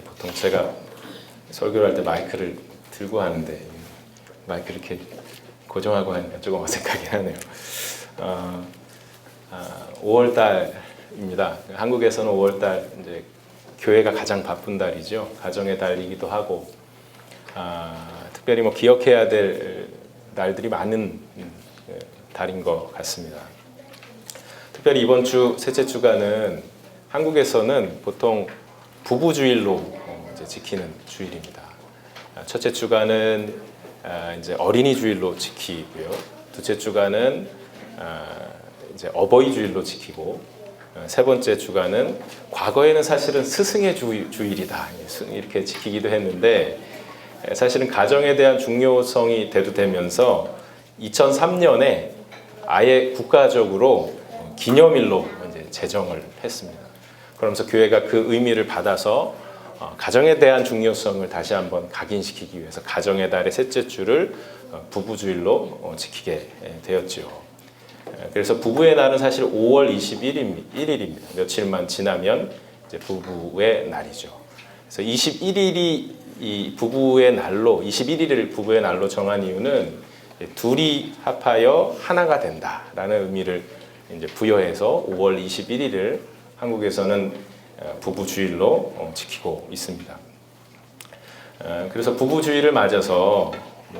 보통 제가 설교를 할 때 마이크를 들고 하는데 마이크 이렇게 고정하고 하니까 조금 어색하긴 하네요. 5월 달입니다. 한국에서는 5월 달 이제 교회가 가장 바쁜 달이죠. 가정의 달이기도 하고 특별히 뭐 기억해야 될 날들이 많은 달인 것 같습니다. 특별히 이번 주 셋째 주간은 한국에서는 보통 부부주일로 이제 지키는 주일입니다. 첫째 주간은 이제 어린이 주일로 지키고요. 둘째 주간은 이제 어버이 주일로 지키고 세 번째 주간은 과거에는 사실은 스승의 주일이다 이렇게 지키기도 했는데 사실은 가정에 대한 중요성이 대두되면서 2003년에 아예 국가적으로 기념일로 이제 제정을 했습니다. 그러면서 교회가 그 의미를 받아서 가정에 대한 중요성을 다시 한번 각인시키기 위해서 가정의 달의 셋째 주를 부부주일로 지키게 되었지요. 그래서 부부의 날은 사실 5월 21일입니다. 며칠만 지나면 이제 부부의 날이죠. 그래서 21일이 이 부부의 날로 21일을 부부의 날로 정한 이유는 둘이 합하여 하나가 된다라는 의미를 이제 부여해서 5월 21일을 한국에서는 부부주일로 지키고 있습니다. 그래서 부부주일을 맞아서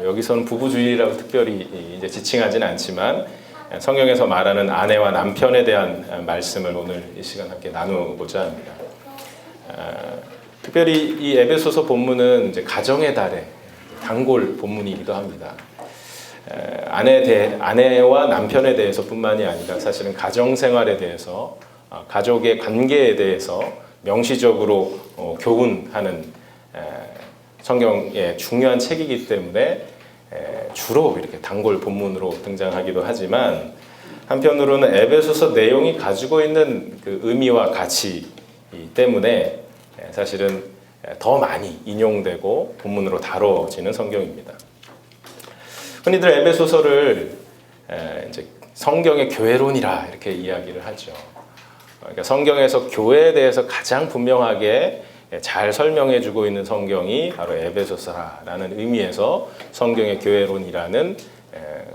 여기서는 부부주일이라고 특별히 이제 지칭하지는 않지만 성경에서 말하는 아내와 남편에 대한 말씀을 오늘 이 시간 함께 나누고자 합니다. 특별히 이 에베소서 본문은 이제 가정의 달의 단골 본문이기도 합니다. 아내와 남편에 대해서뿐만이 아니라 사실은 가정 생활에 대해서 가족의 관계에 대해서 명시적으로 교훈하는 성경의 중요한 책이기 때문에 주로 이렇게 단골 본문으로 등장하기도 하지만 한편으로는 에베소서 내용이 가지고 있는 그 의미와 가치 때문에 사실은 더 많이 인용되고 본문으로 다뤄지는 성경입니다. 흔히들 에베소서를 이제 성경의 교회론이라 이렇게 이야기를 하죠. 그러니까 성경에서 교회에 대해서 가장 분명하게 잘 설명해주고 있는 성경이 바로 에베소서라는 의미에서 성경의 교회론이라는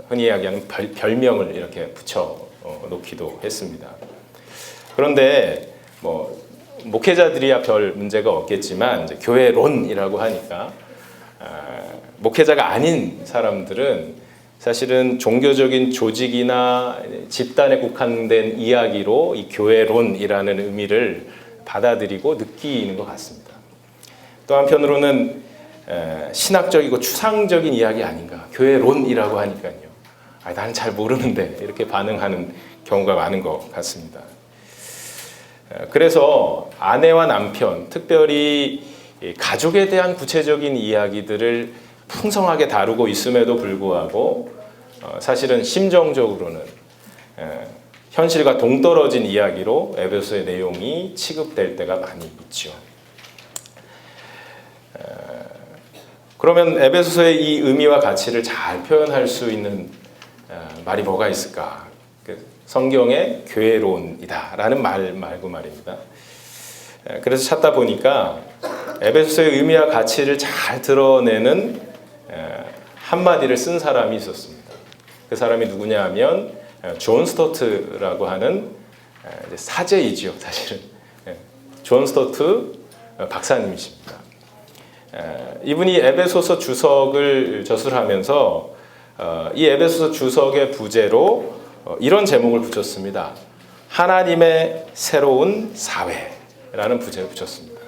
흔히 이야기하는 별명을 이렇게 붙여 놓기도 했습니다. 그런데 뭐 목회자들이야 별 문제가 없겠지만 이제 교회론이라고 하니까 목회자가 아닌 사람들은 사실은 종교적인 조직이나 집단에 국한된 이야기로 이 교회론이라는 의미를 받아들이고 느끼는 것 같습니다. 또 한편으로는 신학적이고 추상적인 이야기 아닌가, 교회론이라고 하니까요. 나는 잘 모르는데 이렇게 반응하는 경우가 많은 것 같습니다. 그래서 아내와 남편, 특별히 가족에 대한 구체적인 이야기들을 풍성하게 다루고 있음에도 불구하고 사실은 심정적으로는 현실과 동떨어진 이야기로 에베소의 내용이 취급될 때가 많이 있죠. 그러면 에베소서의 이 의미와 가치를 잘 표현할 수 있는 말이 뭐가 있을까? 성경의 교회론이다라는 말 말고 말입니다. 그래서 찾다 보니까 에베소서의 의미와 가치를 잘 드러내는 한마디를 쓴 사람이 있었습니다. 그 사람이 누구냐 하면 존 스토트라고 하는 사제이지요, 사실은. 존 스토트 박사님이십니다. 이분이 에베소서 주석을 저술하면서 이 에베소서 주석의 부제로 이런 제목을 붙였습니다. 하나님의 새로운 사회라는 부제를 붙였습니다.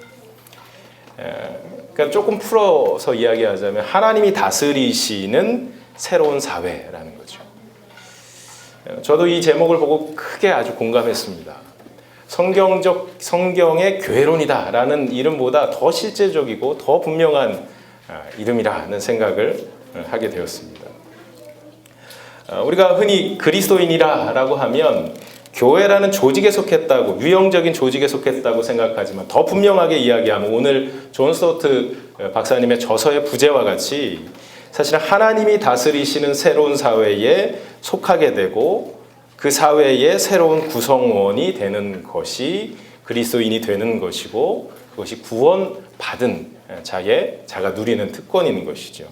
그러니까 조금 풀어서 이야기하자면 하나님이 다스리시는 새로운 사회라는 거죠. 저도 이 제목을 보고 크게 아주 공감했습니다. 성경의 교회론이다라는 이름보다 더 실제적이고 더 분명한 이름이라는 생각을 하게 되었습니다. 우리가 흔히 그리스도인이라고 하면 교회라는 조직에 속했다고, 유형적인 조직에 속했다고 생각하지만 더 분명하게 이야기하면 오늘 존 스토트 박사님의 저서의 부제와 같이 사실 하나님이 다스리시는 새로운 사회에 속하게 되고 그 사회의 새로운 구성원이 되는 것이 그리스도인이 되는 것이고 그것이 구원받은 자가 누리는 특권인 것이죠.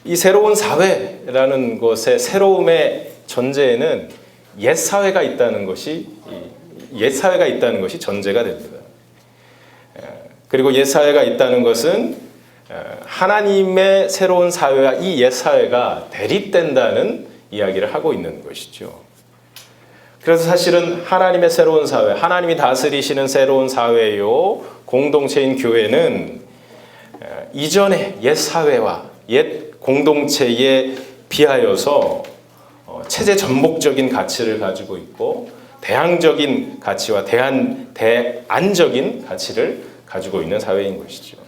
이 새로운 사회라는 것의 새로움의 전제에는 옛 사회가 있다는 것이 전제가 됩니다. 그리고 옛 사회가 있다는 것은 하나님의 새로운 사회와 이 옛 사회가 대립된다는 이야기를 하고 있는 것이죠. 그래서 사실은 하나님의 새로운 사회, 하나님이 다스리시는 새로운 사회요 공동체인 교회는 이전의 옛 사회와 옛 공동체에 비하여서 체제 전복적인 가치를 가지고 있고 대항적인 가치와 대안적인 가치를 가지고 있는 사회인 것이죠.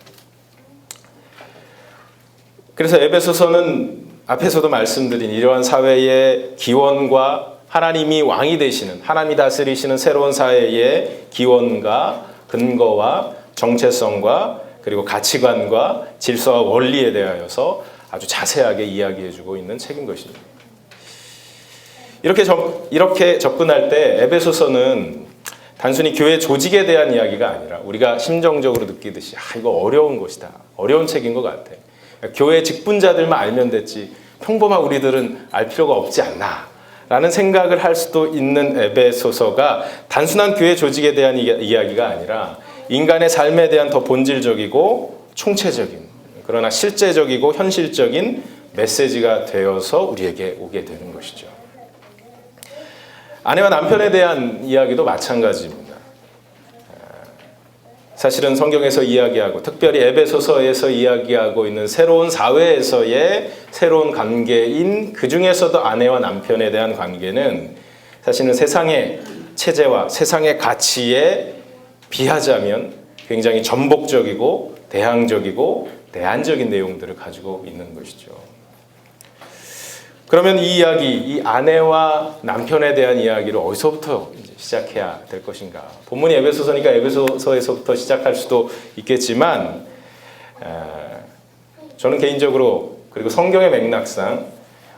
그래서 에베소서는 앞에서도 말씀드린 이러한 사회의 기원과 하나님이 왕이 되시는, 하나님이 다스리시는 새로운 사회의 기원과 근거와 정체성과 그리고 가치관과 질서와 원리에 대하여서 아주 자세하게 이야기해주고 있는 책인 것입니다. 이렇게 접근할 때 에베소서는 단순히 교회 조직에 대한 이야기가 아니라 우리가 심정적으로 느끼듯이 이거 어려운 것이다. 어려운 책인 것 같아. 교회 직분자들만 알면 됐지 평범한 우리들은 알 필요가 없지 않나 라는 생각을 할 수도 있는 에베소서가 단순한 교회 조직에 대한 이야기가 아니라 인간의 삶에 대한 더 본질적이고 총체적인 그러나 실제적이고 현실적인 메시지가 되어서 우리에게 오게 되는 것이죠. 아내와 남편에 대한 이야기도 마찬가지입니다. 사실은 성경에서 이야기하고 특별히 에베소서에서 이야기하고 있는 새로운 사회에서의 새로운 관계인 그 중에서도 아내와 남편에 대한 관계는 사실은 세상의 체제와 세상의 가치에 비하자면 굉장히 전복적이고 대항적이고 대안적인 내용들을 가지고 있는 것이죠. 그러면 이 이야기, 이 아내와 남편에 대한 이야기를 어디서부터 시작해야 될 것인가? 본문이 에베소서니까 에베소서에서부터 시작할 수도 있겠지만 저는 개인적으로 그리고 성경의 맥락상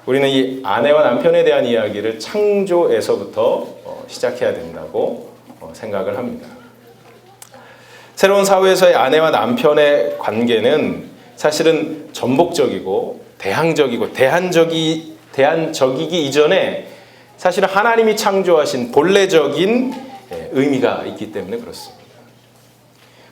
우리는 이 아내와 남편에 대한 이야기를 창조에서부터 시작해야 된다고 생각을 합니다. 새로운 사회에서의 아내와 남편의 관계는 사실은 전복적이고 대항적이고 대안적이기 이전에 사실은 하나님이 창조하신 본래적인 의미가 있기 때문에 그렇습니다.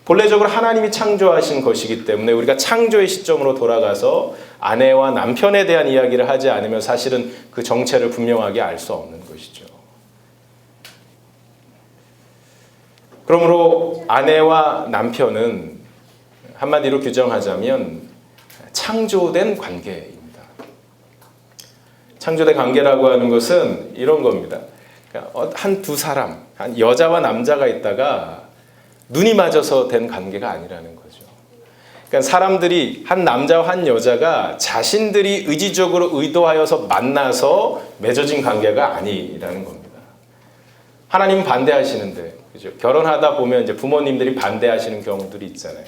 본래적으로 하나님이 창조하신 것이기 때문에 우리가 창조의 시점으로 돌아가서 아내와 남편에 대한 이야기를 하지 않으면 사실은 그 정체를 분명하게 알 수 없는 것이죠. 그러므로 아내와 남편은 한마디로 규정하자면 창조된 관계입니다. 창조된 관계라고 하는 것은 이런 겁니다. 한 사람, 한 여자와 남자가 있다가 눈이 맞아서 된 관계가 아니라는 거죠. 그러니까 사람들이 한 남자와 한 여자가 자신들이 의지적으로 의도하여서 만나서 맺어진 관계가 아니라는 겁니다. 하나님은 반대하시는데, 그죠? 결혼하다 보면 이제 부모님들이 반대하시는 경우들이 있잖아요.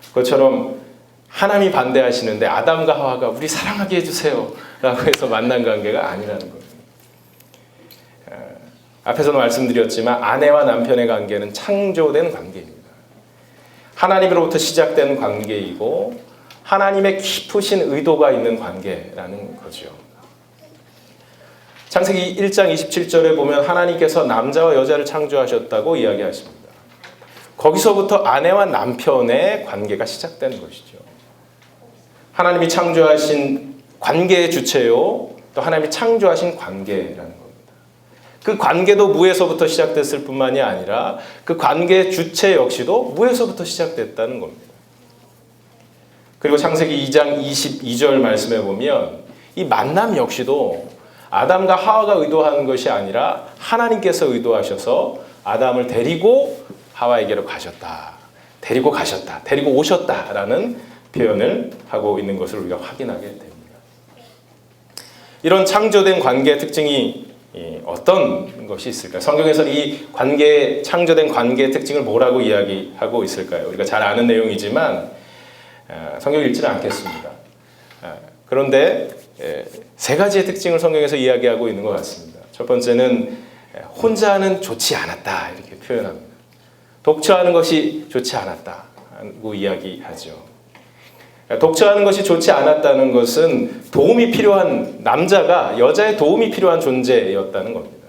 그것처럼 하나님이 반대하시는데 아담과 하와가 우리 사랑하게 해주세요 라고 해서 만난 관계가 아니라는 겁니다. 앞에서도 말씀드렸지만 아내와 남편의 관계는 창조된 관계입니다. 하나님으로부터 시작된 관계이고 하나님의 깊으신 의도가 있는 관계라는 거죠. 창세기 1장 27절에 보면 하나님께서 남자와 여자를 창조하셨다고 이야기하십니다. 거기서부터 아내와 남편의 관계가 시작되는 것이죠. 하나님이 창조하신 관계의 주체요, 또 하나님이 창조하신 관계라는 겁니다. 그 관계도 무에서부터 시작됐을 뿐만이 아니라 그 관계의 주체 역시도 무에서부터 시작됐다는 겁니다. 그리고 창세기 2장 22절 말씀에 보면 이 만남 역시도 아담과 하와가 의도하는 것이 아니라 하나님께서 의도하셔서 아담을 데리고 하와에게로 가셨다. 데리고 오셨다라는 표현을 하고 있는 것을 우리가 확인하게 됩니다. 이런 창조된 관계의 특징이 어떤 것이 있을까요? 성경에서 이 창조된 관계의 특징을 뭐라고 이야기하고 있을까요? 우리가 잘 아는 내용이지만 성경을 읽지는 않겠습니다. 그런데 세 가지의 특징을 성경에서 이야기하고 있는 것 같습니다. 첫 번째는 혼자는 좋지 않았다 이렇게 표현합니다. 독처하는 것이 좋지 않았다고 이야기하죠. 독처하는 것이 좋지 않았다는 것은 도움이 필요한 남자가 여자의 도움이 필요한 존재였다는 겁니다.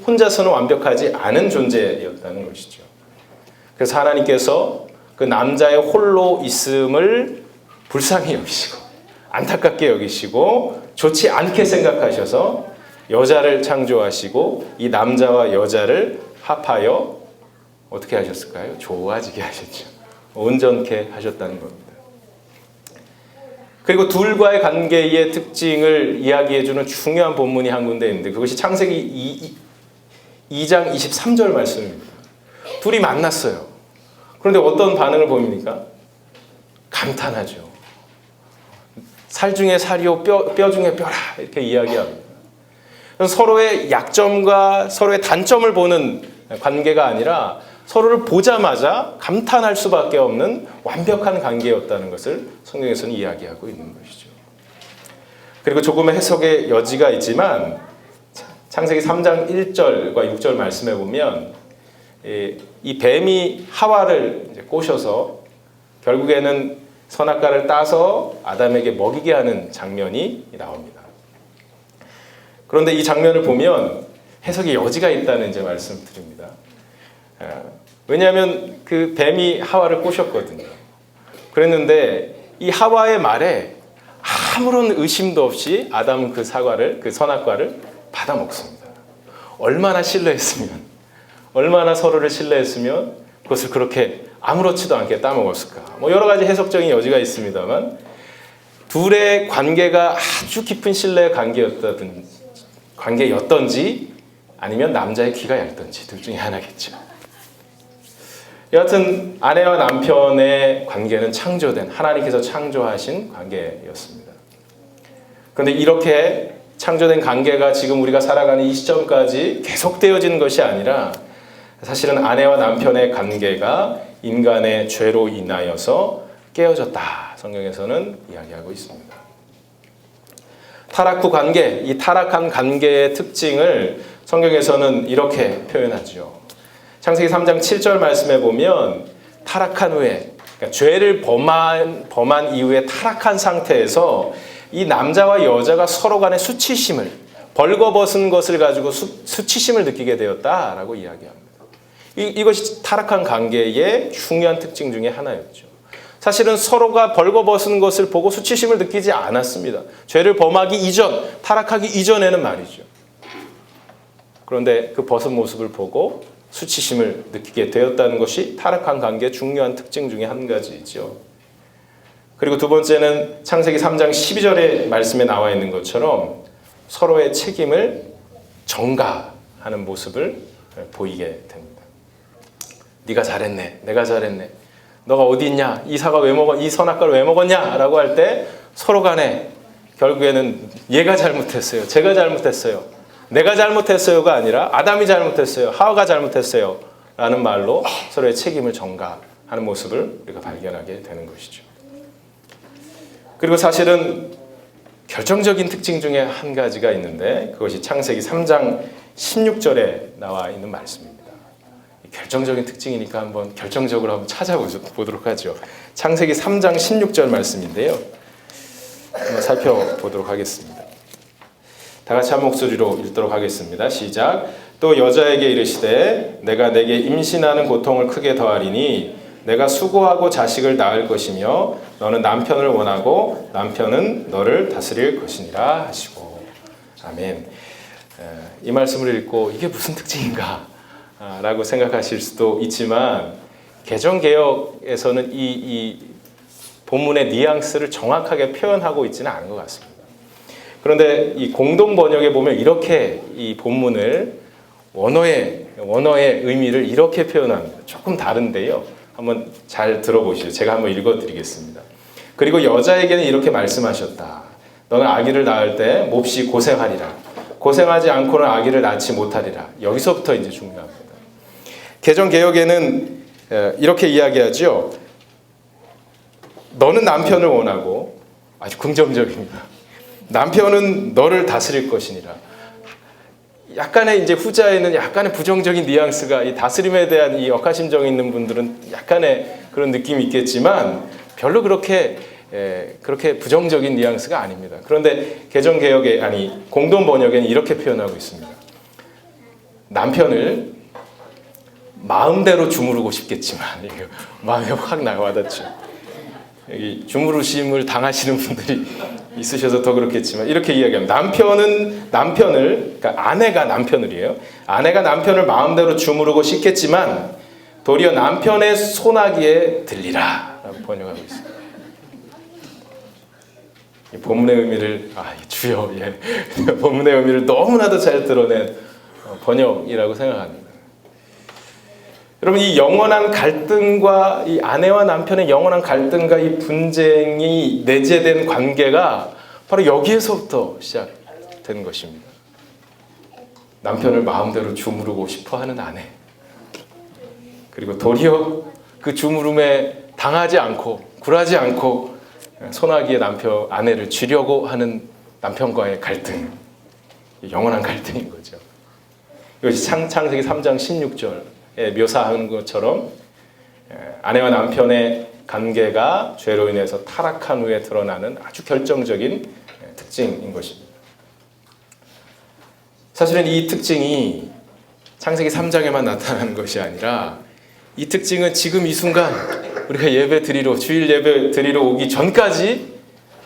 혼자서는 완벽하지 않은 존재였다는 것이죠. 그래서 하나님께서 그 남자의 홀로 있음을 불쌍히 여기시고 안타깝게 여기시고 좋지 않게 생각하셔서 여자를 창조하시고 이 남자와 여자를 합하여 어떻게 하셨을까요? 좋아지게 하셨죠. 온전케 하셨다는 겁니다. 그리고 둘과의 관계의 특징을 이야기해주는 중요한 본문이 한 군데 있는데 그것이 창세기 2장 23절 말씀입니다. 둘이 만났어요. 그런데 어떤 반응을 보입니까? 감탄하죠. 살 중에 살이요 뼈 중에 뼈라 이렇게 이야기합니다. 서로의 약점과 서로의 단점을 보는 관계가 아니라 서로를 보자마자 감탄할 수밖에 없는 완벽한 관계였다는 것을 성경에서는 이야기하고 있는 것이죠. 그리고 조금의 해석의 여지가 있지만 창세기 3장 1절과 6절 말씀해 보면 이 뱀이 하와를 이제 꼬셔서 결국에는 선악과를 따서 아담에게 먹이게 하는 장면이 나옵니다. 그런데 이 장면을 보면 해석의 여지가 있다는 이제 말씀드립니다. 왜냐하면 그 뱀이 하와를 꼬셨거든요. 그랬는데 이 하와의 말에 아무런 의심도 없이 아담은 그 선악과를 받아 먹습니다. 얼마나 서로를 신뢰했으면 그것을 그렇게 아무렇지도 않게 따먹었을까. 여러 가지 해석적인 여지가 있습니다만 둘의 관계가 아주 깊은 신뢰의 관계였던지 아니면 남자의 귀가 얇던지 둘 중에 하나겠죠. 여하튼 아내와 남편의 관계는 하나님께서 창조하신 관계였습니다. 그런데 이렇게 창조된 관계가 지금 우리가 살아가는 이 시점까지 계속되어지는 것이 아니라 사실은 아내와 남편의 관계가 인간의 죄로 인하여서 깨어졌다. 성경에서는 이야기하고 있습니다. 타락 후 관계, 이 타락한 관계의 특징을 성경에서는 이렇게 표현하죠. 창세기 3장 7절 말씀에 보면 타락한 후에 그러니까 죄를 범한 이후에 타락한 상태에서 이 남자와 여자가 서로 간의 수치심을 벌거벗은 것을 가지고 수치심을 느끼게 되었다라고 이야기합니다. 이것이 타락한 관계의 중요한 특징 중에 하나였죠. 사실은 서로가 벌거벗은 것을 보고 수치심을 느끼지 않았습니다. 죄를 범하기 이전, 타락하기 이전에는 말이죠. 그런데 그 벗은 모습을 보고 수치심을 느끼게 되었다는 것이 타락한 관계의 중요한 특징 중에 한 가지이죠. 그리고 두 번째는 창세기 3장 12절의 말씀에 나와 있는 것처럼 서로의 책임을 전가하는 모습을 보이게 됩니다. 네가 잘했네, 내가 잘했네, 너가 어디 있냐, 이 선악과를 왜 먹었냐 라고 할 때 서로 간에 결국에는 얘가 잘못했어요, 제가 잘못했어요, 내가 잘못했어요가 아니라 아담이 잘못했어요, 하와가 잘못했어요 라는 말로 서로의 책임을 전가하는 모습을 우리가 발견하게 되는 것이죠. 그리고 사실은 결정적인 특징 중에 한 가지가 있는데 그것이 창세기 3장 16절에 나와 있는 말씀입니다. 결정적인 특징이니까 한번 찾아보도록 하죠. 창세기 3장 16절 말씀인데요. 한번 살펴보도록 하겠습니다. 다 같이 한 목소리로 읽도록 하겠습니다. 시작. 또 여자에게 이르시되 내가 내게 임신하는 고통을 크게 더하리니 내가 수고하고 자식을 낳을 것이며 너는 남편을 원하고 남편은 너를 다스릴 것이니라 하시고. 아멘. 이 말씀을 읽고 이게 무슨 특징인가 라고 생각하실 수도 있지만 개정개혁에서는 이 본문의 뉘앙스를 정확하게 표현하고 있지는 않은 것 같습니다. 그런데 이 공동 번역에 보면 이렇게 이 본문을 원어의 의미를 이렇게 표현합니다. 조금 다른데요. 한번 잘 들어보시죠. 제가 한번 읽어드리겠습니다. 그리고 여자에게는 이렇게 말씀하셨다. 너는 아기를 낳을 때 몹시 고생하리라. 고생하지 않고는 아기를 낳지 못하리라. 여기서부터 이제 중요합니다. 개정개혁에는 이렇게 이야기하죠. 너는 남편을 원하고, 아주 긍정적입니다. 남편은 너를 다스릴 것이니라. 약간의 이제 후자에는 약간의 부정적인 뉘앙스가 이 다스림에 대한 이 억하심정이 있는 분들은 약간의 그런 느낌이 있겠지만 별로 그렇게 부정적인 뉘앙스가 아닙니다. 그런데 개정 개혁에 공동 번역에는 이렇게 표현하고 있습니다. 남편을 마음대로 주무르고 싶겠지만 마음에 확 와닿죠. 여기 주무르심을 당하시는 분들이 있으셔서 더 그렇겠지만 이렇게 이야기합니다. 남편을 그러니까 아내가 남편을이에요. 아내가 남편을 마음대로 주무르고 싶겠지만 도리어 남편의 손아귀에 들리라 라고 번역하고 있습니다. 이 본문의 의미를 주여 본문의 의미를 너무나도 잘 드러낸 번역이라고 생각합니다. 여러분, 이 영원한 갈등과 이 아내와 남편의 영원한 갈등과 이 분쟁이 내재된 관계가 바로 여기에서부터 시작된 것입니다. 남편을 마음대로 주무르고 싶어하는 아내, 그리고 도리어 그 주무름에 당하지 않고 굴하지 않고 손아귀에 아내를 쥐려고 하는 남편과의 갈등, 영원한 갈등인 거죠. 이것이 창세기 3장 16절 묘사한 것처럼 아내와 남편의 관계가 죄로 인해서 타락한 후에 드러나는 아주 결정적인 특징인 것입니다. 사실은 이 특징이 창세기 3장에만 나타나는 것이 아니라 이 특징은 지금 이 순간 우리가 주일 예배 드리러 오기 전까지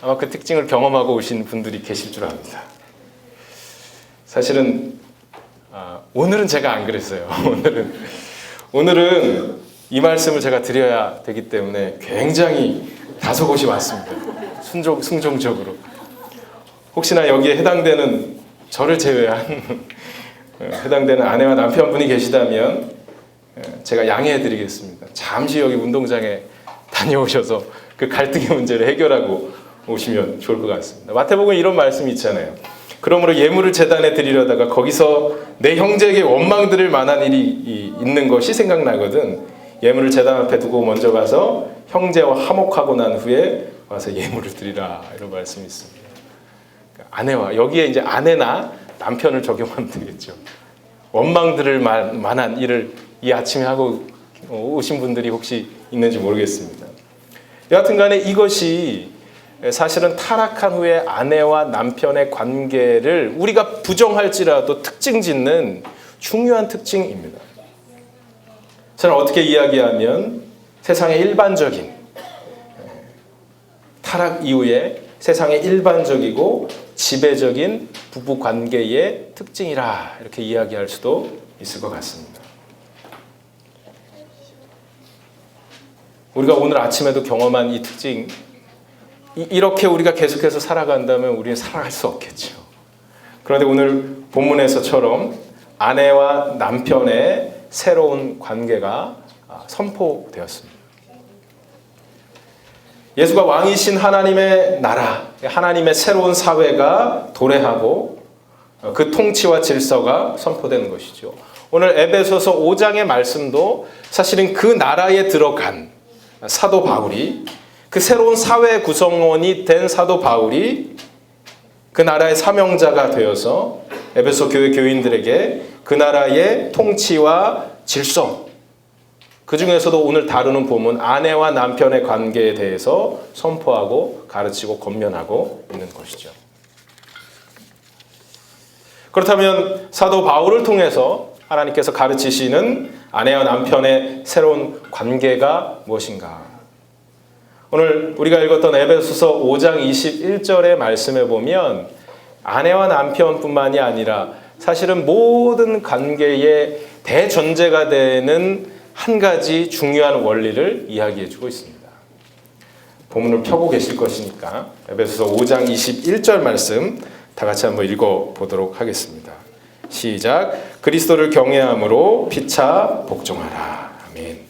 아마 그 특징을 경험하고 오신 분들이 계실 줄 압니다. 사실은 오늘은 제가 안 그랬어요. 오늘은 이 말씀을 제가 드려야 되기 때문에 굉장히 다소곳이 많습니다. 순종적으로. 혹시나 여기에 해당되는 저를 제외한 해당되는 아내와 남편분이 계시다면 제가 양해해 드리겠습니다. 잠시 여기 운동장에 다녀오셔서 그 갈등의 문제를 해결하고 오시면 좋을 것 같습니다. 마태복음에 이런 말씀이 있잖아요. 그러므로 예물을 제단에 드리려다가 거기서 내 형제에게 원망 들을 만한 일이 있는 것이 생각나거든 예물을 제단 앞에 두고 먼저 가서 형제와 화목하고 난 후에 와서 예물을 드리라, 이런 말씀이 있습니다. 아내와, 여기에 이제 아내나 남편을 적용하면 되겠죠. 원망 들을 만한 일을 이 아침에 하고 오신 분들이 혹시 있는지 모르겠습니다. 여하튼 간에 이것이 사실은 타락한 후에 아내와 남편의 관계를 우리가 부정할지라도 특징 짓는 중요한 특징입니다. 저는 어떻게 이야기하면 세상의 일반적인 타락 이후에 세상의 일반적이고 지배적인 부부 관계의 특징이라 이렇게 이야기할 수도 있을 것 같습니다. 우리가 오늘 아침에도 경험한 이 특징, 이렇게 우리가 계속해서 살아간다면 우리는 살아갈 수 없겠죠. 그런데 오늘 본문에서처럼 아내와 남편의 새로운 관계가 선포되었습니다. 예수가 왕이신 하나님의 나라, 하나님의 새로운 사회가 도래하고 그 통치와 질서가 선포되는 것이죠. 오늘 에베소서 5장의 말씀도 사실은 그 나라에 들어간 사도 바울이, 그 새로운 사회 구성원이 된 사도 바울이 그 나라의 사명자가 되어서 에베소 교회 교인들에게 그 나라의 통치와 질서, 그 중에서도 오늘 다루는 본문 아내와 남편의 관계에 대해서 선포하고 가르치고 권면하고 있는 것이죠. 그렇다면 사도 바울을 통해서 하나님께서 가르치시는 아내와 남편의 새로운 관계가 무엇인가? 오늘 우리가 읽었던 에베소서 5장 21절의 말씀에 보면 아내와 남편뿐만이 아니라 사실은 모든 관계의 대전제가 되는 한 가지 중요한 원리를 이야기해주고 있습니다. 본문을 펴고 계실 것이니까 에베소서 5장 21절 말씀 다 같이 한번 읽어보도록 하겠습니다. 시작. 그리스도를 경외함으로 피차 복종하라. 아멘.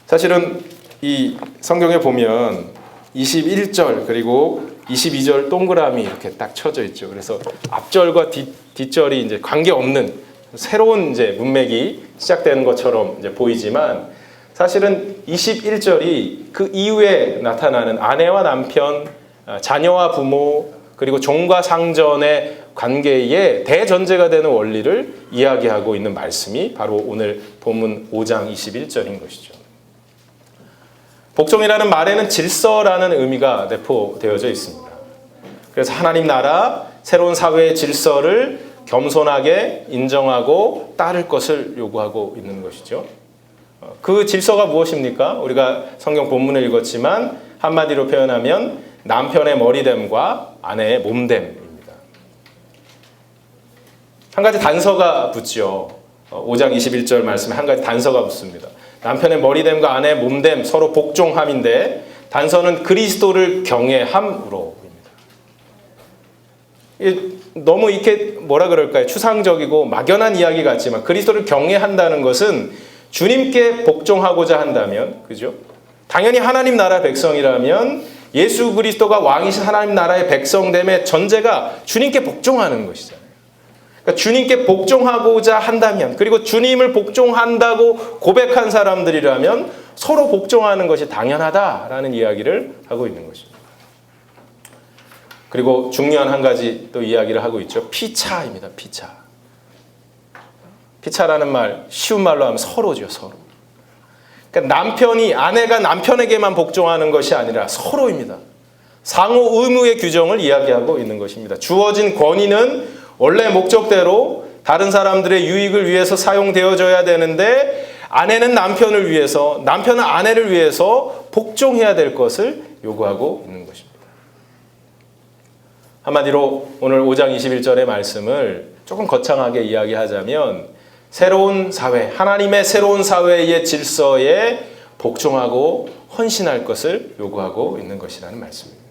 사실은 이 성경에 보면 21절 그리고 22절 동그라미 이렇게 딱 쳐져 있죠. 그래서 앞절과 뒷절이 이제 관계없는 새로운 이제 문맥이 시작되는 것처럼 이제 보이지만 사실은 21절이 그 이후에 나타나는 아내와 남편, 자녀와 부모, 그리고 종과 상전의 관계의 대전제가 되는 원리를 이야기하고 있는 말씀이 바로 오늘 본문 5장 21절인 것이죠. 복종이라는 말에는 질서라는 의미가 내포되어져 있습니다. 그래서 하나님 나라, 새로운 사회의 질서를 겸손하게 인정하고 따를 것을 요구하고 있는 것이죠. 그 질서가 무엇입니까? 우리가 성경 본문을 읽었지만 한마디로 표현하면 남편의 머리됨과 아내의 몸됨입니다. 한 가지 단서가 붙죠. 5장 21절 말씀에 한 가지 단서가 붙습니다. 남편의 머리됨과 아내의 몸됨, 서로 복종함인데 단서는 그리스도를 경외함으로입니다. 너무 이렇게 뭐라 그럴까요? 추상적이고 막연한 이야기 같지만 그리스도를 경외한다는 것은 주님께 복종하고자 한다면, 그죠? 당연히 하나님 나라 백성이라면 예수 그리스도가 왕이신 하나님 나라의 백성됨의 전제가 주님께 복종하는 것이잖아요. 그러니까 주님께 복종하고자 한다면, 그리고 주님을 복종한다고 고백한 사람들이라면 서로 복종하는 것이 당연하다라는 이야기를 하고 있는 것입니다. 그리고 중요한 한 가지 또 이야기를 하고 있죠. 피차입니다. 피차. 피차라는 말, 쉬운 말로 하면 서로죠. 서로. 그러니까 아내가 남편에게만 복종하는 것이 아니라 서로입니다. 상호 의무의 규정을 이야기하고 있는 것입니다. 주어진 권위는 원래 목적대로 다른 사람들의 유익을 위해서 사용되어져야 되는데 아내는 남편을 위해서, 남편은 아내를 위해서 복종해야 될 것을 요구하고 있는 것입니다. 한마디로 오늘 5장 21절의 말씀을 조금 거창하게 이야기하자면 새로운 사회, 하나님의 새로운 사회의 질서에 복종하고 헌신할 것을 요구하고 있는 것이라는 말씀입니다.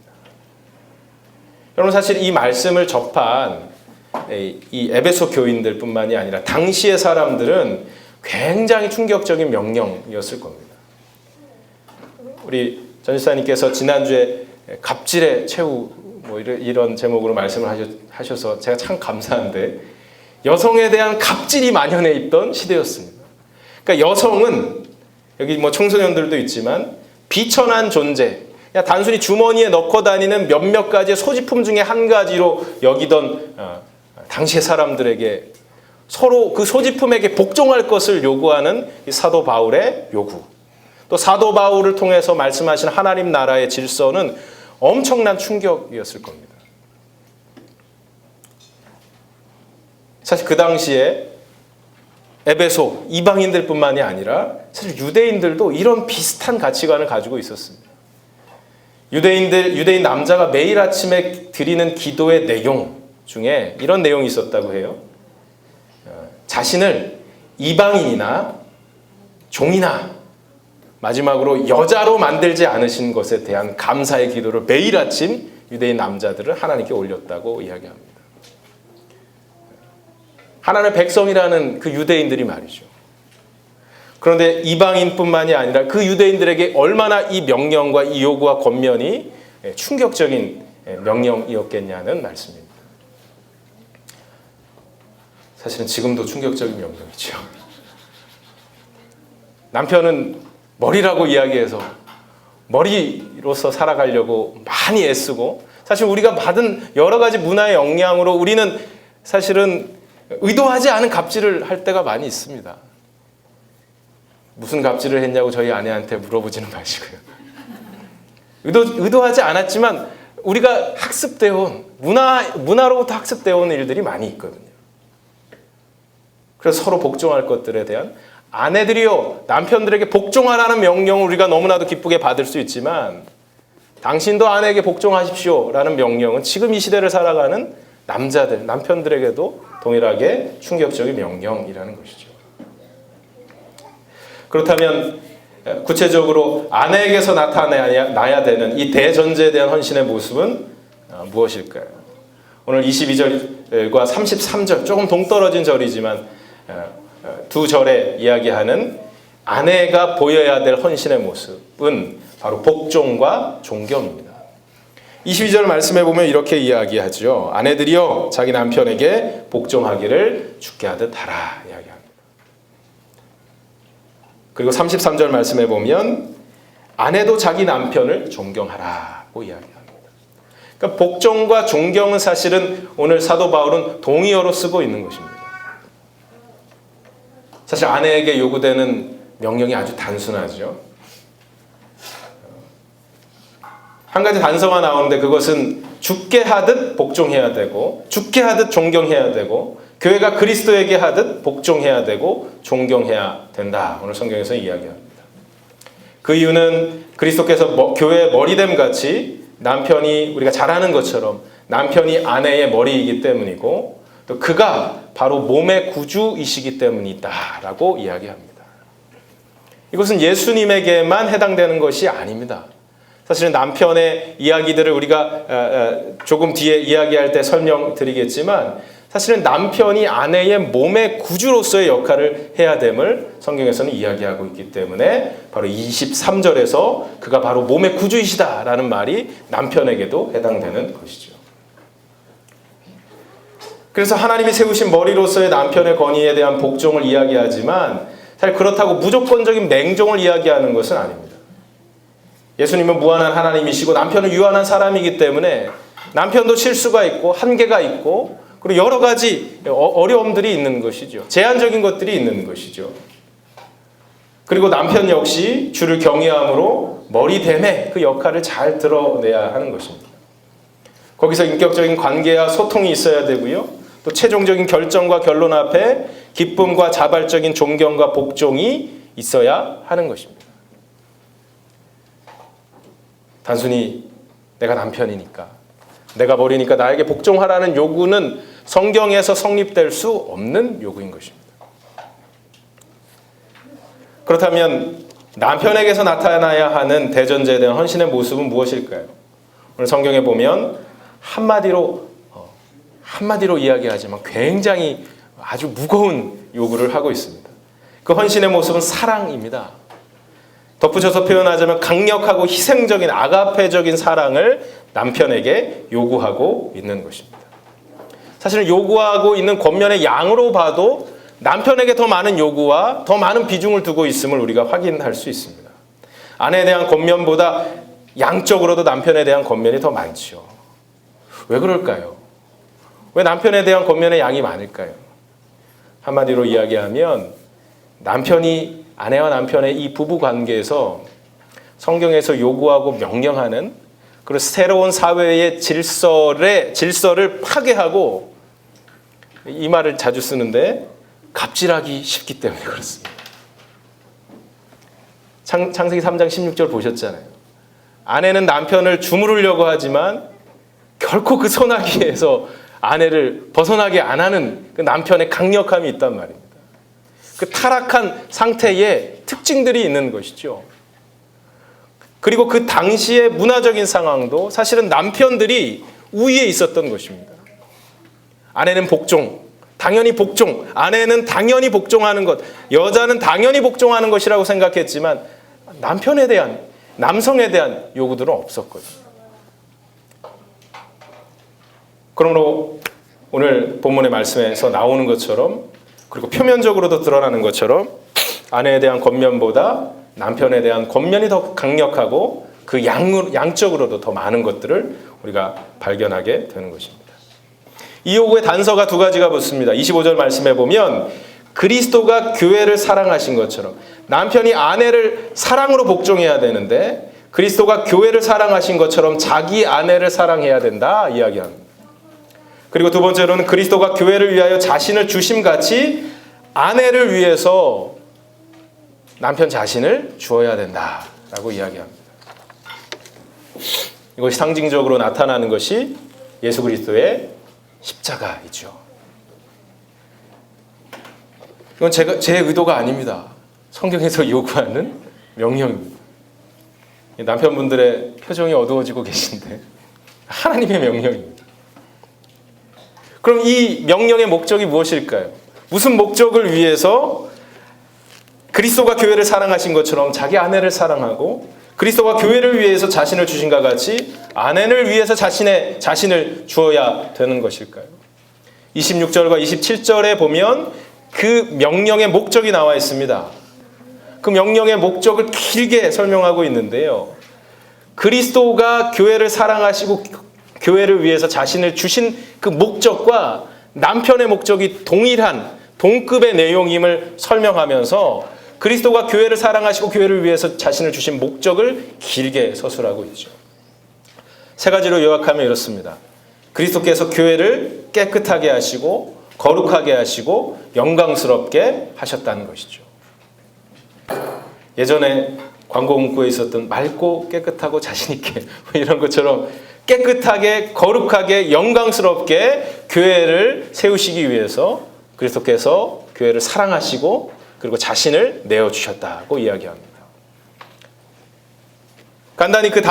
여러분, 사실 이 말씀을 접한 이 에베소 교인들 뿐만이 아니라 당시의 사람들은 굉장히 충격적인 명령이었을 겁니다. 우리 전지사님께서 지난주에 갑질의 최후 이런 제목으로 말씀을 하셔서 제가 참 감사한데, 여성에 대한 갑질이 만연해 있던 시대였습니다. 그러니까 여성은 여기 청소년들도 있지만 비천한 존재, 그냥 단순히 주머니에 넣고 다니는 몇몇 가지의 소지품 중에 한 가지로 여기던 당시의 사람들에게 서로 그 소지품에게 복종할 것을 요구하는 이 사도 바울의 요구, 또 사도 바울을 통해서 말씀하신 하나님 나라의 질서는 엄청난 충격이었을 겁니다. 사실 그 당시에 에베소 이방인들뿐만이 아니라 사실 유대인들도 이런 비슷한 가치관을 가지고 있었습니다. 유대인 남자가 매일 아침에 드리는 기도의 내용 중에 이런 내용이 있었다고 해요. 자신을 이방인이나 종이나 마지막으로 여자로 만들지 않으신 것에 대한 감사의 기도를 매일 아침 유대인 남자들은 하나님께 올렸다고 이야기합니다. 하나님의 백성이라는 그 유대인들이 말이죠. 그런데 이방인뿐만이 아니라 그 유대인들에게 얼마나 이 명령과 이 요구와 권면이 충격적인 명령이었겠냐는 말씀입니다. 사실은 지금도 충격적인 명령이죠. 남편은 머리라고 이야기해서 머리로서 살아가려고 많이 애쓰고, 사실 우리가 받은 여러 가지 문화의 영향으로 우리는 사실은 의도하지 않은 갑질을 할 때가 많이 있습니다. 무슨 갑질을 했냐고 저희 아내한테 물어보지는 마시고요. 의도하지 않았지만 우리가 학습되어온 문화로부터 학습되어온 일들이 많이 있거든요. 그래서 서로 복종할 것들에 대한, 아내들이요 남편들에게 복종하라는 명령을 우리가 너무나도 기쁘게 받을 수 있지만 당신도 아내에게 복종하십시오 라는 명령은 지금 이 시대를 살아가는 남편들에게도 동일하게 충격적인 명령이라는 것이죠. 그렇다면 구체적으로 아내에게서 나타나야 되는 이 대전제에 대한 헌신의 모습은 무엇일까요? 오늘 22절과 33절, 조금 동떨어진 절이지만 두 절에 이야기하는 아내가 보여야 될 헌신의 모습은 바로 복종과 존경입니다. 22절 말씀해 보면 이렇게 이야기하죠. 아내들이여 자기 남편에게 복종하기를 주께 하듯 하라 이야기합니다. 그리고 33절 말씀해 보면 아내도 자기 남편을 존경하라고 이야기합니다. 그러니까 복종과 존경은 사실은 오늘 사도 바울은 동의어로 쓰고 있는 것입니다. 사실 아내에게 요구되는 명령이 아주 단순하죠. 한 가지 단서가 나오는데 그것은 죽게 하듯 복종해야 되고 죽게 하듯 존경해야 되고 교회가 그리스도에게 하듯 복종해야 되고 존경해야 된다. 오늘 성경에서 이야기합니다. 그 이유는 그리스도께서 교회의 머리됨 같이 남편이 우리가 잘 아는 것처럼 남편이 아내의 머리이기 때문이고 또 그가 바로 몸의 구주이시기 때문이다라고 이야기합니다. 이것은 예수님에게만 해당되는 것이 아닙니다. 사실은 남편의 이야기들을 우리가 조금 뒤에 이야기할 때 설명드리겠지만 사실은 남편이 아내의 몸의 구주로서의 역할을 해야 됨을 성경에서는 이야기하고 있기 때문에 바로 23절에서 그가 바로 몸의 구주이시다라는 말이 남편에게도 해당되는 것이죠. 그래서 하나님이 세우신 머리로서의 남편의 권위에 대한 복종을 이야기하지만 사실 그렇다고 무조건적인 맹종을 이야기하는 것은 아닙니다. 예수님은 무한한 하나님이시고 남편은 유한한 사람이기 때문에 남편도 실수가 있고 한계가 있고 그리고 여러 가지 어려움들이 있는 것이죠. 제한적인 것들이 있는 것이죠. 그리고 남편 역시 주를 경외함으로 머리됨의 그 역할을 잘 드러내야 하는 것입니다. 거기서 인격적인 관계와 소통이 있어야 되고요. 또 최종적인 결정과 결론 앞에 기쁨과 자발적인 존경과 복종이 있어야 하는 것입니다. 단순히 내가 남편이니까 내가 머리니까 나에게 복종하라는 요구는 성경에서 성립될 수 없는 요구인 것입니다. 그렇다면 남편에게서 나타나야 하는 대전제에 대한 헌신의 모습은 무엇일까요? 오늘 성경에 보면 한마디로 이야기하지만 굉장히 아주 무거운 요구를 하고 있습니다. 그 헌신의 모습은 사랑입니다. 덧붙여서 표현하자면 강력하고 희생적인 아가페적인 사랑을 남편에게 요구하고 있는 것입니다. 사실 요구하고 있는 권면의 양으로 봐도 남편에게 더 많은 요구와 더 많은 비중을 두고 있음을 우리가 확인할 수 있습니다. 아내에 대한 권면보다 양적으로도 남편에 대한 권면이 더 많죠. 왜 그럴까요? 왜 남편에 대한 권면의 양이 많을까요? 한마디로 이야기하면 아내와 남편의 이 부부 관계에서 성경에서 요구하고 명령하는 그리고 새로운 사회의 질서를 파괴하고 이 말을 자주 쓰는데 갑질하기 쉽기 때문에 그렇습니다. 창세기 3장 16절 보셨잖아요. 아내는 남편을 주무르려고 하지만 결코 그 손아귀에서 아내를 벗어나게 안 하는 그 남편의 강력함이 있단 말입니다. 그 타락한 상태에 특징들이 있는 것이죠. 그리고 그 당시의 문화적인 상황도 사실은 남편들이 우위에 있었던 것입니다. 아내는 복종, 당연히 복종, 아내는 당연히 복종하는 것, 여자는 당연히 복종하는 것이라고 생각했지만 남성에 대한 요구들은 없었거든요. 그러므로 오늘 본문의 말씀에서 나오는 것처럼 그리고 표면적으로도 드러나는 것처럼 아내에 대한 권면보다 남편에 대한 권면이 더 강력하고 그 양적으로도 더 많은 것들을 우리가 발견하게 되는 것입니다. 이 요구의 단서가 두 가지가 붙습니다. 25절 말씀에 보면 그리스도가 교회를 사랑하신 것처럼 남편이 아내를 사랑으로 복종해야 되는데 그리스도가 교회를 사랑하신 것처럼 자기 아내를 사랑해야 된다 이야기합니다. 그리고 두 번째로는 그리스도가 교회를 위하여 자신을 주심같이 아내를 위해서 남편 자신을 주어야 된다라고 이야기합니다. 이것이 상징적으로 나타나는 것이 예수 그리스도의 십자가이죠. 이건 제 의도가 아닙니다. 성경에서 요구하는 명령입니다. 남편분들의 표정이 어두워지고 계신데 하나님의 명령입니다. 그럼 이 명령의 목적이 무엇일까요? 무슨 목적을 위해서 그리스도가 교회를 사랑하신 것처럼 자기 아내를 사랑하고 그리스도가 교회를 위해서 자신을 주신과 같이 아내를 위해서 자신을 주어야 되는 것일까요? 26절과 27절에 보면 그 명령의 목적이 나와 있습니다. 그 명령의 목적을 길게 설명하고 있는데요. 그리스도가 교회를 사랑하시고 교회를 위해서 자신을 주신 그 목적과 남편의 목적이 동일한 동급의 내용임을 설명하면서 그리스도가 교회를 사랑하시고 교회를 위해서 자신을 주신 목적을 길게 서술하고 있죠. 세 가지로 요약하면 이렇습니다. 그리스도께서 교회를 깨끗하게 하시고 거룩하게 하시고 영광스럽게 하셨다는 것이죠. 예전에 광고 문구에 있었던 맑고 깨끗하고 자신있게 이런 것처럼 깨끗하게 거룩하게 영광스럽게 교회를 세우시기 위해서 그리스도께서 교회를 사랑하시고 그리고 자신을 내어주셨다고 이야기합니다. 간단히 그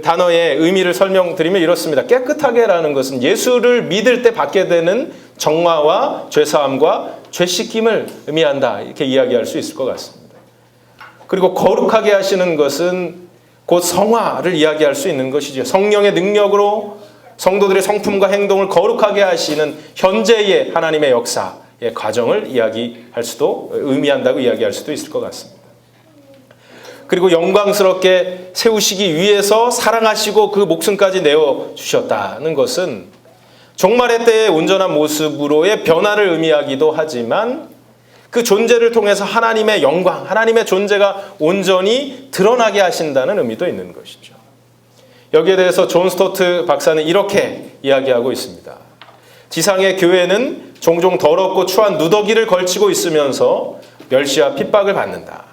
단어의 의미를 설명드리면 이렇습니다. 깨끗하게라는 것은 예수를 믿을 때 받게 되는 정화와 죄사함과 죄씻김을 의미한다. 이렇게 이야기할 수 있을 것 같습니다. 그리고 거룩하게 하시는 것은 곧 성화를 이야기할 수 있는 것이죠. 성령의 능력으로 성도들의 성품과 행동을 거룩하게 하시는 현재의 하나님의 역사의 과정을 의미한다고 이야기할 수도 있을 것 같습니다. 그리고 영광스럽게 세우시기 위해서 사랑하시고 그 목숨까지 내어주셨다는 것은 종말의 때의 온전한 모습으로의 변화를 의미하기도 하지만 그 존재를 통해서 하나님의 영광, 하나님의 존재가 온전히 드러나게 하신다는 의미도 있는 것이죠. 여기에 대해서 존 스토트 박사는 이렇게 이야기하고 있습니다. 지상의 교회는 종종 더럽고 추한 누더기를 걸치고 있으면서 멸시와 핍박을 받는다.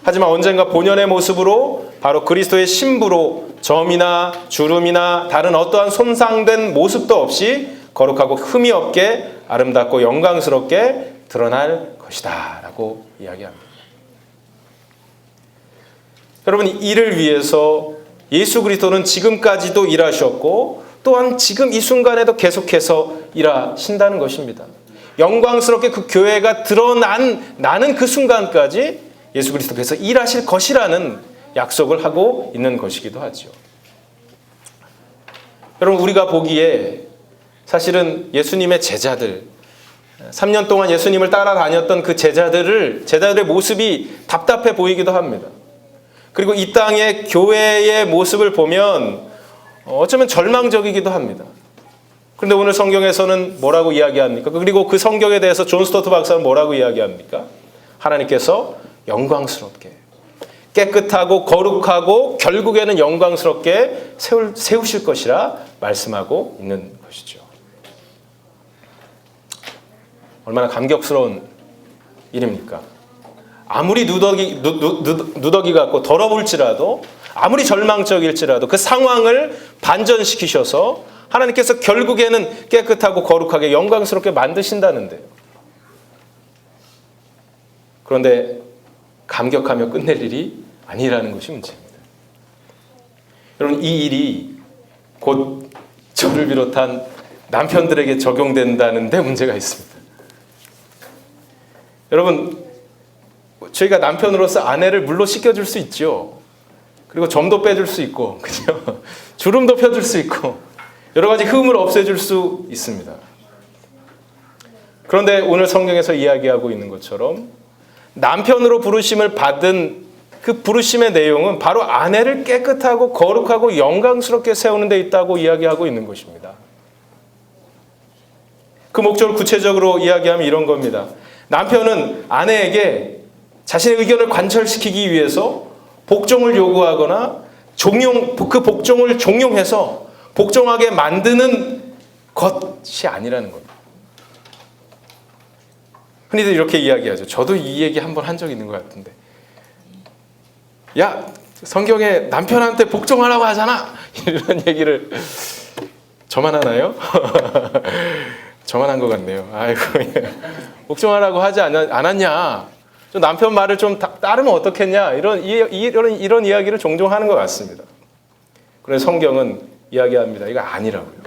하지만 언젠가 본연의 모습으로 바로 그리스도의 신부로 점이나 주름이나 다른 어떠한 손상된 모습도 없이 거룩하고 흠이 없게 아름답고 영광스럽게 드러날 것이다 라고 이야기합니다. 여러분, 이를 위해서 예수 그리스도는 지금까지도 일하셨고 또한 지금 이 순간에도 계속해서 일하신다는 것입니다. 영광스럽게 그 교회가 드러나는 그 순간까지 예수 그리스도께서 일하실 것이라는 약속을 하고 있는 것이기도 하죠. 여러분, 우리가 보기에 사실은 예수님의 제자들, 3년 동안 예수님을 따라다녔던 그 제자들의 모습이 답답해 보이기도 합니다. 그리고 이 땅의 교회의 모습을 보면 어쩌면 절망적이기도 합니다. 그런데 오늘 성경에서는 뭐라고 이야기합니까? 그리고 그 성경에 대해서 존 스토트 박사는 뭐라고 이야기합니까? 하나님께서 영광스럽게 깨끗하고 거룩하고 결국에는 영광스럽게 세우실 것이라 말씀하고 있는 것이죠. 얼마나 감격스러운 일입니까? 아무리 누더기 같고 더러울지라도 아무리 절망적일지라도 그 상황을 반전시키셔서 하나님께서 결국에는 깨끗하고 거룩하게 영광스럽게 만드신다는데요. 그런데 감격하며 끝낼 일이 아니라는 것이 문제입니다. 여러분, 이 일이 곧 저를 비롯한 남편들에게 적용된다는 데 문제가 있습니다. 여러분, 저희가 남편으로서 아내를 물로 씻겨줄 수 있죠. 그리고 점도 빼줄 수 있고, 그죠? 주름도 펴줄 수 있고, 여러 가지 흠을 없애줄 수 있습니다. 그런데 오늘 성경에서 이야기하고 있는 것처럼 남편으로 부르심을 받은 그 부르심의 내용은 바로 아내를 깨끗하고 거룩하고 영광스럽게 세우는 데 있다고 이야기하고 있는 것입니다. 그 목적을 구체적으로 이야기하면 이런 겁니다. 남편은 아내에게 자신의 의견을 관철시키기 위해서 복종을 요구하거나 그 복종을 종용해서 복종하게 만드는 것이 아니라는 겁니다. 흔히들 이렇게 이야기하죠. 저도 이 얘기 한번 한 적 있는 것 같은데, 야, 성경에 남편한테 복종하라고 하잖아, 이런 얘기를 저만 하나요? 저만 한 것 같네요. 아이고, 복종하라고 하지 않았냐, 좀 남편 말을 좀 따르면 어떻겠냐, 이런 이야기를 종종 하는 것 같습니다. 그래서 성경은 이야기합니다. 이거 아니라고요.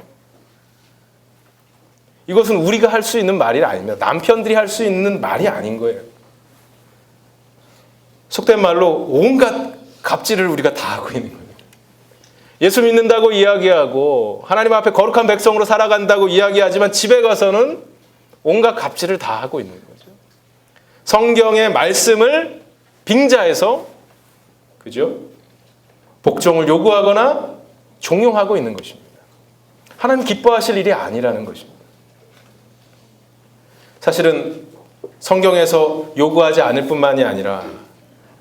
이것은 우리가 할 수 있는 말이 아닙니다. 남편들이 할 수 있는 말이 아닌 거예요. 속된 말로 온갖 갑질을 우리가 다 하고 있는 거예요. 예수 믿는다고 이야기하고 하나님 앞에 거룩한 백성으로 살아간다고 이야기하지만 집에 가서는 온갖 갑질을 다 하고 있는 거죠. 성경의 말씀을 빙자해서, 그죠? 복종을 요구하거나 종용하고 있는 것입니다. 하나님 기뻐하실 일이 아니라는 것입니다. 사실은 성경에서 요구하지 않을 뿐만이 아니라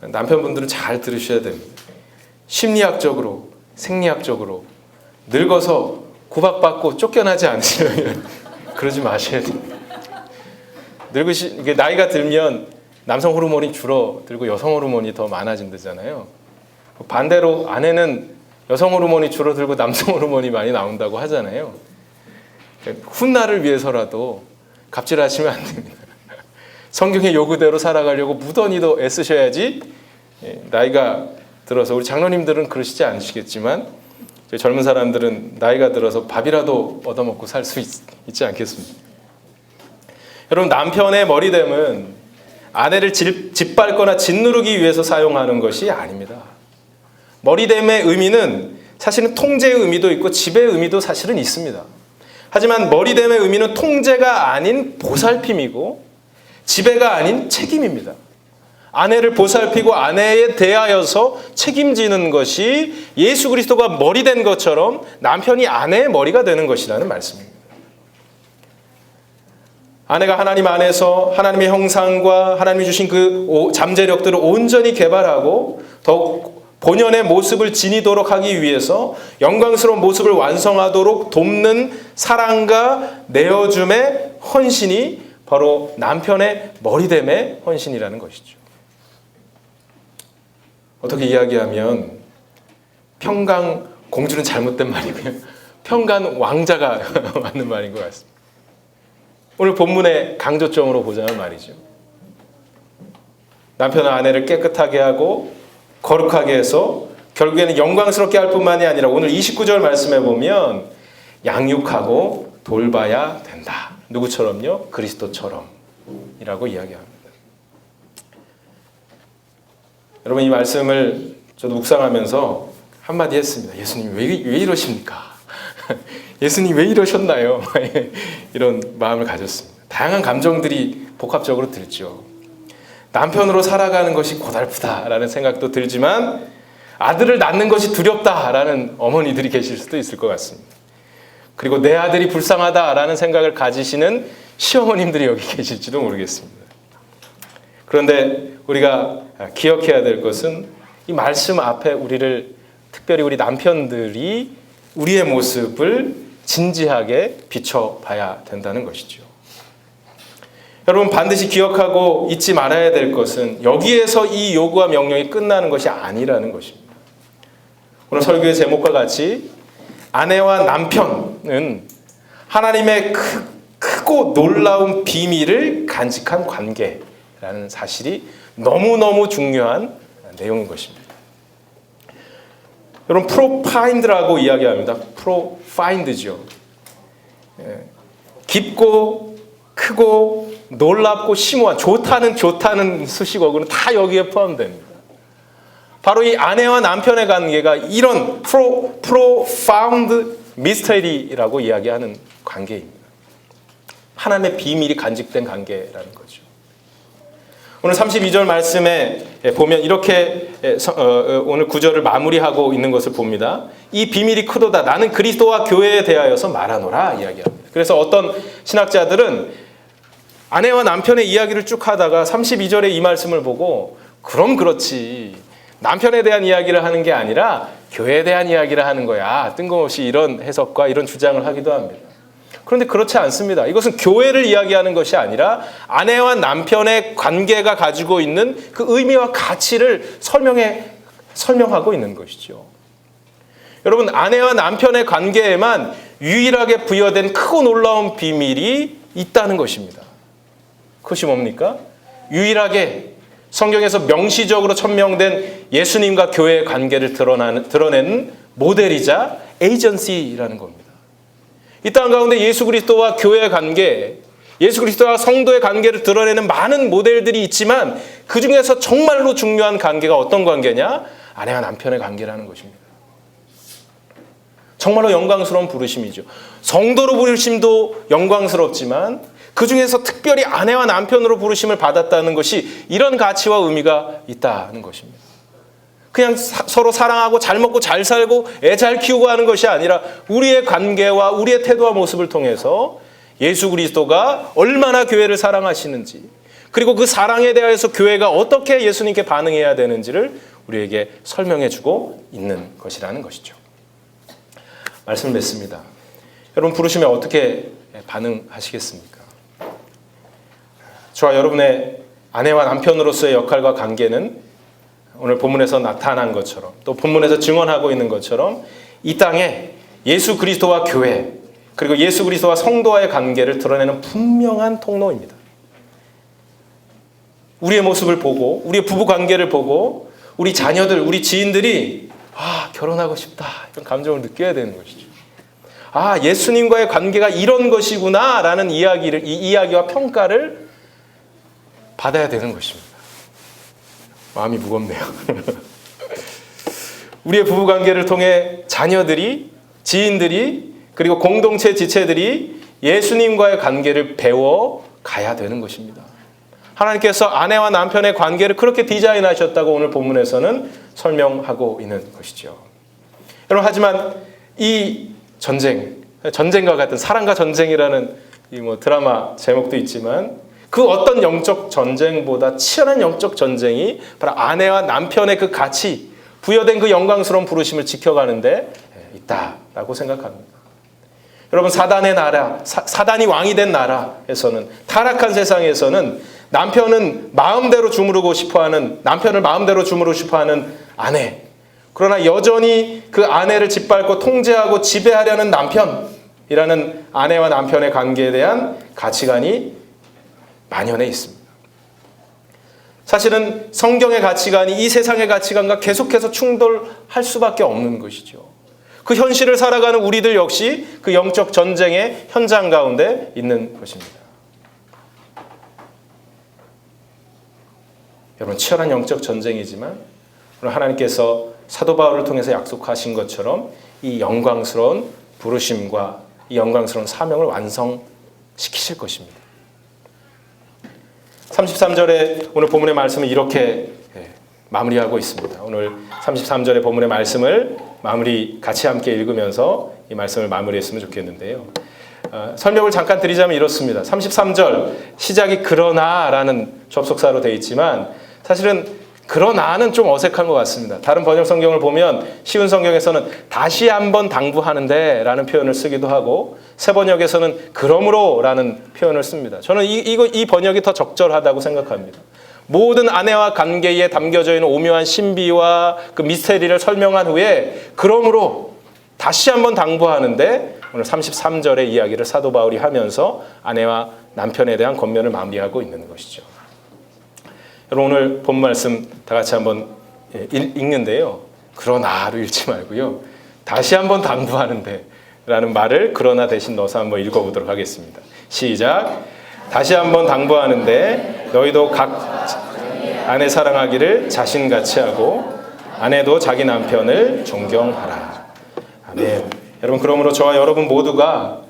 남편분들은 잘 들으셔야 됩니다. 심리학적으로, 생리학적으로 늙어서 구박받고 쫓겨나지 않으시려면 그러지 마셔야 됩니다. 나이가 들면 남성 호르몬이 줄어들고 여성 호르몬이 더 많아진다잖아요. 반대로 아내는 여성 호르몬이 줄어들고 남성 호르몬이 많이 나온다고 하잖아요. 훗날을 위해서라도 갑질하시면 안 됩니다. 성경의 요구대로 살아가려고 무던히도 애쓰셔야지. 나이가 들어서, 우리 장로님들은 그러시지 않으시겠지만 젊은 사람들은 나이가 들어서 밥이라도 얻어먹고 살 수 있지 않겠습니까? 여러분, 남편의 머리됨은 아내를 짓밟거나 짓누르기 위해서 사용하는 것이 아닙니다. 머리됨의 의미는 사실은 통제의 의미도 있고 지배의 의미도 사실은 있습니다. 하지만 머리됨의 의미는 통제가 아닌 보살핌이고 지배가 아닌 책임입니다. 아내를 보살피고 아내에 대하여서 책임지는 것이 예수 그리스도가 머리 된 것처럼 남편이 아내의 머리가 되는 것이라는 말씀입니다. 아내가 하나님 안에서 하나님의 형상과 하나님이 주신 그 잠재력들을 온전히 개발하고 더욱 본연의 모습을 지니도록 하기 위해서 영광스러운 모습을 완성하도록 돕는 사랑과 내어줌의 헌신이 바로 남편의 머리됨의 헌신이라는 것이죠. 어떻게 이야기하면 평강 공주는 잘못된 말이고요. 평강 왕자가 맞는 말인 것 같습니다. 오늘 본문의 강조점으로 보자면 말이죠. 남편은 아내를 깨끗하게 하고 거룩하게 해서 결국에는 영광스럽게 할 뿐만이 아니라 오늘 29절 말씀에 보면 양육하고 돌봐야 된다. 누구처럼요? 그리스도처럼 이라고 이야기합니다. 여러분, 이 말씀을 저도 묵상하면서 한마디 했습니다. 예수님 왜 이러십니까? 예수님 왜 이러셨나요? 이런 마음을 가졌습니다. 다양한 감정들이 복합적으로 들죠. 남편으로 살아가는 것이 고달프다라는 생각도 들지만 아들을 낳는 것이 두렵다라는 어머니들이 계실 수도 있을 것 같습니다. 그리고 내 아들이 불쌍하다라는 생각을 가지시는 시어머님들이 여기 계실지도 모르겠습니다. 그런데 우리가 기억해야 될 것은 이 말씀 앞에 우리를, 특별히 우리 남편들이 우리의 모습을 진지하게 비춰봐야 된다는 것이죠. 여러분, 반드시 기억하고 잊지 말아야 될 것은 여기에서 이 요구와 명령이 끝나는 것이 아니라는 것입니다. 오늘 설교의 제목과 같이 아내와 남편은 하나님의 크고 놀라운 비밀을 간직한 관계라는 사실이 너무너무 중요한 내용인 것입니다. 여러분, 프로파인드라고 이야기합니다. 프로파인드죠. 깊고 크고 놀랍고 심오한, 좋다는 수식어구는 다 여기에 포함됩니다. 바로 이 아내와 남편의 관계가 이런 profound mystery라고 이야기하는 관계입니다. 하나님의 비밀이 간직된 관계라는 거죠. 오늘 32절 말씀에 보면 이렇게 오늘 9절을 마무리하고 있는 것을 봅니다. 이 비밀이 크도다. 나는 그리스도와 교회에 대하여서 말하노라 이야기합니다. 그래서 어떤 신학자들은 아내와 남편의 이야기를 쭉 하다가 32절의 이 말씀을 보고 그럼 그렇지. 남편에 대한 이야기를 하는 게 아니라 교회에 대한 이야기를 하는 거야. 뜬금없이 이런 해석과 이런 주장을 하기도 합니다. 그런데 그렇지 않습니다. 이것은 교회를 이야기하는 것이 아니라 아내와 남편의 관계가 가지고 있는 그 의미와 가치를 설명하고 있는 것이죠. 여러분, 아내와 남편의 관계에만 유일하게 부여된 크고 놀라운 비밀이 있다는 것입니다. 그것이 뭡니까? 유일하게 성경에서 명시적으로 천명된 예수님과 교회의 관계를 드러내는 모델이자 에이전시라는 겁니다. 이 땅 가운데 예수 그리스도와 교회의 관계, 예수 그리스도와 성도의 관계를 드러내는 많은 모델들이 있지만 그 중에서 정말로 중요한 관계가 어떤 관계냐? 아내와 남편의 관계라는 것입니다. 정말로 영광스러운 부르심이죠. 성도로 부르심도 영광스럽지만 그 중에서 특별히 아내와 남편으로 부르심을 받았다는 것이 이런 가치와 의미가 있다는 것입니다. 그냥 서로 사랑하고 잘 먹고 잘 살고 애 잘 키우고 하는 것이 아니라 우리의 관계와 우리의 태도와 모습을 통해서 예수 그리스도가 얼마나 교회를 사랑하시는지, 그리고 그 사랑에 대해서 교회가 어떻게 예수님께 반응해야 되는지를 우리에게 설명해 주고 있는 것이라는 것이죠. 말씀을 맺습니다. 여러분 부르시면 어떻게 반응하시겠습니까? 저와 여러분의 아내와 남편으로서의 역할과 관계는 오늘 본문에서 나타난 것처럼, 또 본문에서 증언하고 있는 것처럼 이 땅에 예수 그리스도와 교회, 그리고 예수 그리스도와 성도와의 관계를 드러내는 분명한 통로입니다. 우리의 모습을 보고, 우리의 부부 관계를 보고 우리 자녀들, 우리 지인들이 결혼하고 싶다 이런 감정을 느껴야 되는 것이죠. 예수님과의 관계가 이런 것이구나 라는 이 이야기와 평가를 받아야 되는 것입니다. 마음이 무겁네요. 우리의 부부관계를 통해 자녀들이, 지인들이, 그리고 공동체 지체들이 예수님과의 관계를 배워가야 되는 것입니다. 하나님께서 아내와 남편의 관계를 그렇게 디자인하셨다고 오늘 본문에서는 설명하고 있는 것이죠. 여러분, 하지만 이 전쟁과 같은, 사랑과 전쟁이라는 드라마 제목도 있지만 그 어떤 영적 전쟁보다 치열한 영적 전쟁이 바로 아내와 남편의 그 가치, 부여된 그 영광스러운 부르심을 지켜가는 데 있다라고 생각합니다. 여러분, 사단의 나라, 사단이 왕이 된 나라에서는, 타락한 세상에서는 남편은 마음대로 주무르고 싶어하는, 남편을 마음대로 주무르고 싶어하는 아내, 그러나 여전히 그 아내를 짓밟고 통제하고 지배하려는 남편이라는 아내와 남편의 관계에 대한 가치관이 만연해 있습니다. 사실은 성경의 가치관이 이 세상의 가치관과 계속해서 충돌할 수밖에 없는 것이죠. 그 현실을 살아가는 우리들 역시 그 영적 전쟁의 현장 가운데 있는 것입니다. 여러분, 치열한 영적 전쟁이지만 오늘 하나님께서 사도 바울을 통해서 약속하신 것처럼 이 영광스러운 부르심과 이 영광스러운 사명을 완성시키실 것입니다. 33절에 오늘 본문의 말씀을 이렇게 마무리하고 있습니다. 오늘 33절의 본문의 말씀을 같이 함께 읽으면서 이 말씀을 마무리했으면 좋겠는데요. 설명을 잠깐 드리자면 이렇습니다. 33절 시작이 그러나라는 접속사로 되어 있지만 사실은 그러나는 좀 어색한 것 같습니다. 다른 번역 성경을 보면 쉬운 성경에서는 다시 한번 당부하는데 라는 표현을 쓰기도 하고, 새 번역에서는 그러므로 라는 표현을 씁니다. 저는 이 번역이 더 적절하다고 생각합니다. 모든 아내와 관계에 담겨져 있는 오묘한 신비와 그 미스테리를 설명한 후에 그러므로 다시 한번 당부하는데, 오늘 33절의 이야기를 사도 바울이 하면서 아내와 남편에 대한 권면을 마무리하고 있는 것이죠. 여러분, 오늘 본 말씀 다 같이 한번 읽는데요. 그러나로 읽지 말고요. 다시 한번 당부하는데 라는 말을 그러나 대신 넣어서 한번 읽어보도록 하겠습니다. 시작. 다시 한번 당부하는데 너희도 각 아내 사랑하기를 자신같이 하고 아내도 자기 남편을 존경하라. 아멘. 여러분, 그러므로 저와 여러분 모두가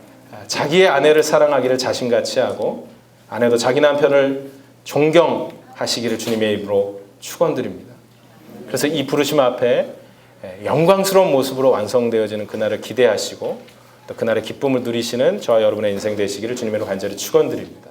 자기의 아내를 사랑하기를 자신같이 하고 아내도 자기 남편을 존경하시기를 주님의 이름으로 축원드립니다. 그래서 이 부르심 앞에 영광스러운 모습으로 완성되어지는 그날을 기대하시고 또 그날의 기쁨을 누리시는 저와 여러분의 인생 되시기를 주님의 이름으로 간절히 축원드립니다.